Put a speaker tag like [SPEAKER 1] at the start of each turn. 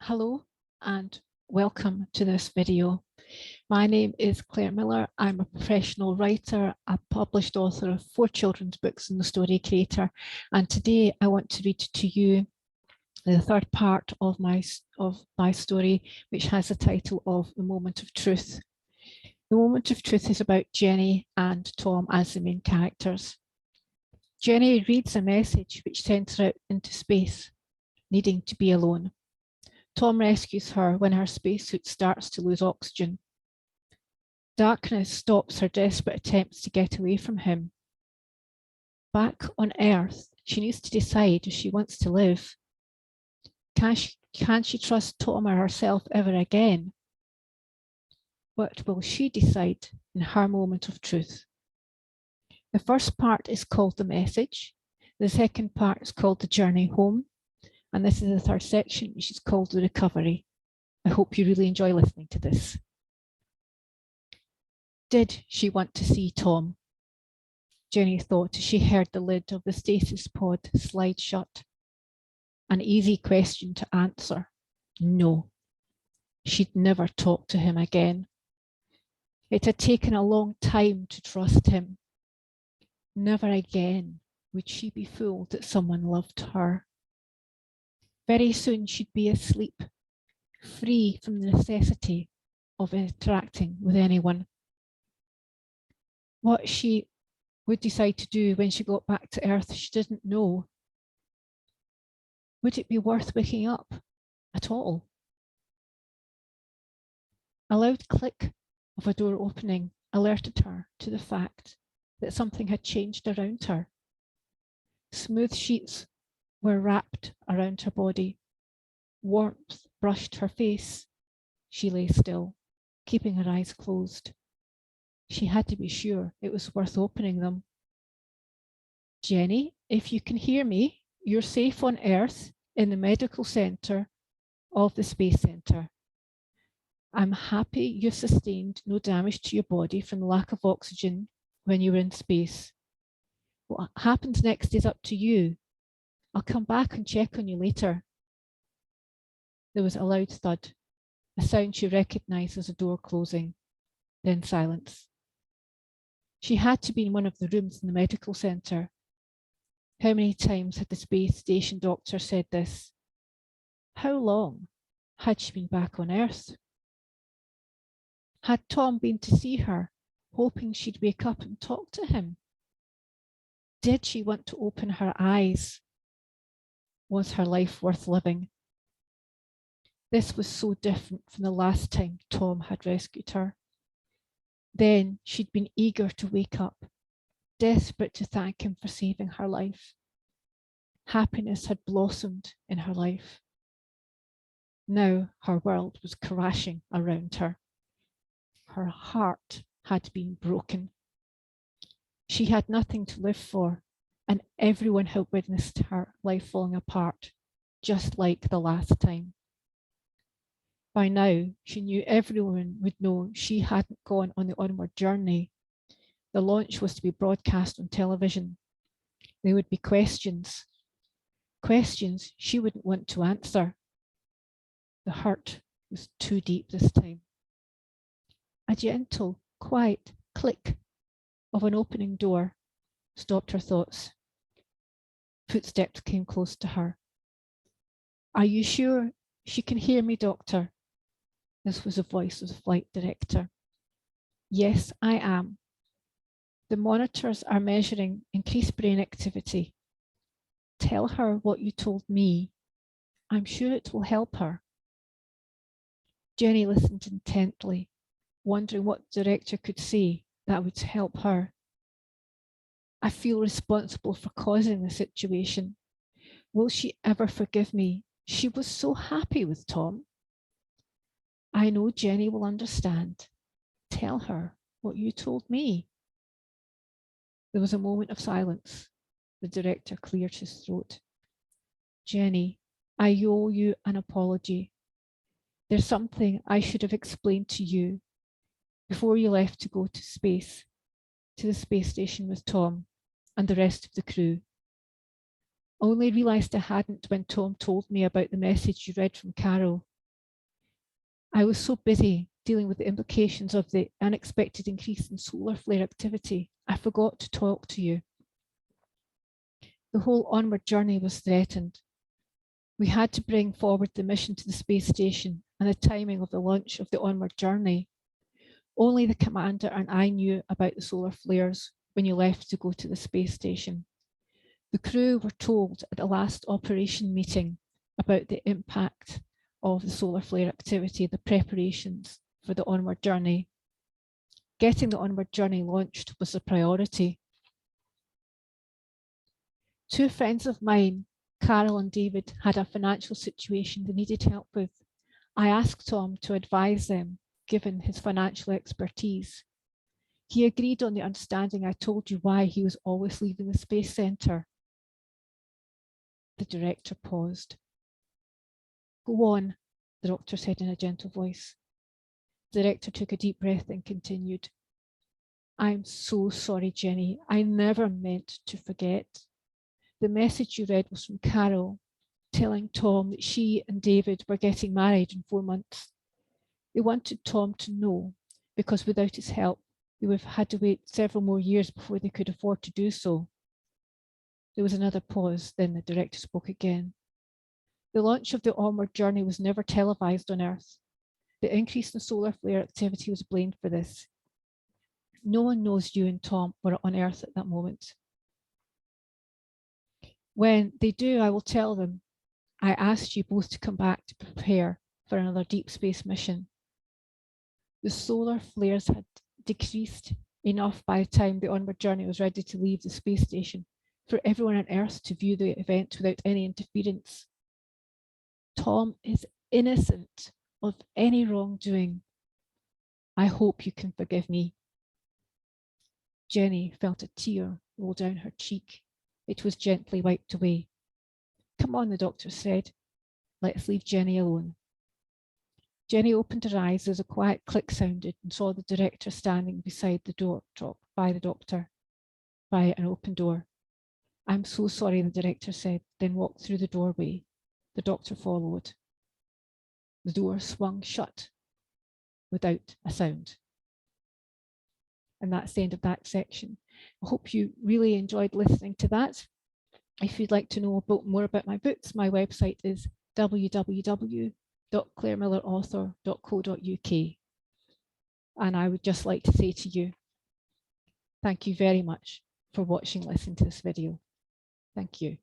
[SPEAKER 1] Hello and welcome to this video. My name is Claire Miller. I'm a professional writer, a published author of 4 children's books and the story creator. And today I want to read to you the third part of my story, which has the title of The Moment of Truth. The Moment of Truth is about Jenny and Tom as the main characters. Jenny reads a message which sends her out into space, needing to be alone. Tom rescues her when her spacesuit starts to lose oxygen. Darkness stops her desperate attempts to get away from him. Back on Earth, she needs to decide if she wants to live. Can she trust Tom or herself ever again? What will she decide in her moment of truth? The first part is called The Message. The second part is called The Journey Home. And this is the third section, which is called The Recovery. I hope you really enjoy listening to this. Did she want to see Tom? Jenny thought as she heard the lid of the stasis pod slide shut. An easy question to answer. No. She'd never talk to him again. It had taken a long time to trust him. Never again would she be fooled that someone loved her. Very soon she'd be asleep, free from the necessity of interacting with anyone. What she would decide to do when she got back to Earth, she didn't know. Would it be worth waking up at all? A loud click of a door opening alerted her to the fact that something had changed around her. Smooth sheets were wrapped around her body. Warmth brushed her face. She lay still, keeping her eyes closed. She had to be sure it was worth opening them. Jenny, if you can hear me, you're safe on Earth in the medical centre of the Space Centre. I'm happy you've sustained no damage to your body from the lack of oxygen when you were in space. What happens next is up to you. I'll come back and check on you later. There was a loud thud, a sound she recognised as a door closing, then silence. She had to be in one of the rooms in the medical centre. How many times had the space station doctor said this? How long had she been back on Earth? Had Tom been to see her, hoping she'd wake up and talk to him? Did she want to open her eyes? Was her life worth living? This was so different from the last time Tom had rescued her. Then she'd been eager to wake up, desperate to thank him for saving her life. Happiness had blossomed in her life. Now her world was crashing around her. Her heart had been broken. She had nothing to live for, and everyone had witnessed her life falling apart, just like the last time. By now, she knew everyone would know she hadn't gone on the onward journey. The launch was to be broadcast on television. There would be questions she wouldn't want to answer. The hurt was too deep this time. A gentle, quiet click of an opening door stopped her thoughts. Footsteps came close to her. Are you sure she can hear me, Doctor? This was the voice of the flight director. Yes, I am. The monitors are measuring increased brain activity. Tell her what you told me. I'm sure it will help her. Jenny listened intently, wondering what the director could say that would help her. I feel responsible for causing the situation. Will she ever forgive me? She was so happy with Tom. I know Jenny will understand. Tell her what you told me. There was a moment of silence. The director cleared his throat. Jenny, I owe you an apology. There's something I should have explained to you before you left to go to space, to the space station with Tom and the rest of the crew. Only realised I hadn't when Tom told me about the message you read from Carol I was so busy dealing with the implications of the unexpected increase in solar flare activity, I forgot to talk to you. The whole onward journey was threatened. We had to bring forward the mission to the space station and the timing of the launch of the onward journey. Only the commander and I knew about the solar flares when you left to go to the space station. The crew were told at the last operation meeting about the impact of the solar flare activity, the preparations for the onward journey. Getting the onward journey launched was a priority. Two friends of mine, Carol and David, had a financial situation they needed help with. I asked Tom to advise them, given his financial expertise. He agreed on the understanding I told you why he was always leaving the Space Centre. The director paused. Go on, the doctor said in a gentle voice. The director took a deep breath and continued. I'm so sorry, Jenny. I never meant to forget. The message you read was from Carol, telling Tom that she and David were getting married in 4 months. They wanted Tom to know, because without his help, they would have had to wait several more years before they could afford to do so. There was another pause, then the director spoke again. The launch of the onward journey was never televised on Earth. The increase in solar flare activity was blamed for this. No one knows you and Tom were on Earth at that moment. When they do, I will tell them. I asked you both to come back to prepare for another deep space mission. The solar flares had decreased enough by the time the onward journey was ready to leave the space station for everyone on Earth to view the event without any interference. Tom is innocent of any wrongdoing. I hope you can forgive me. Jenny felt a tear roll down her cheek. It was gently wiped away. Come on, the doctor said. Let's leave Jenny alone. Jenny opened her eyes as a quiet click sounded and saw the director standing beside the door, by the doctor, by an open door. I'm so sorry, the director said, then walked through the doorway. The doctor followed. The door swung shut without a sound. And that's the end of that section. I hope you really enjoyed listening to that. If you'd like to know more about my books, my website is www.clairemillerauthor.co.uk. And I would just like to say to you, thank you very much for watching, listening to this video. Thank you.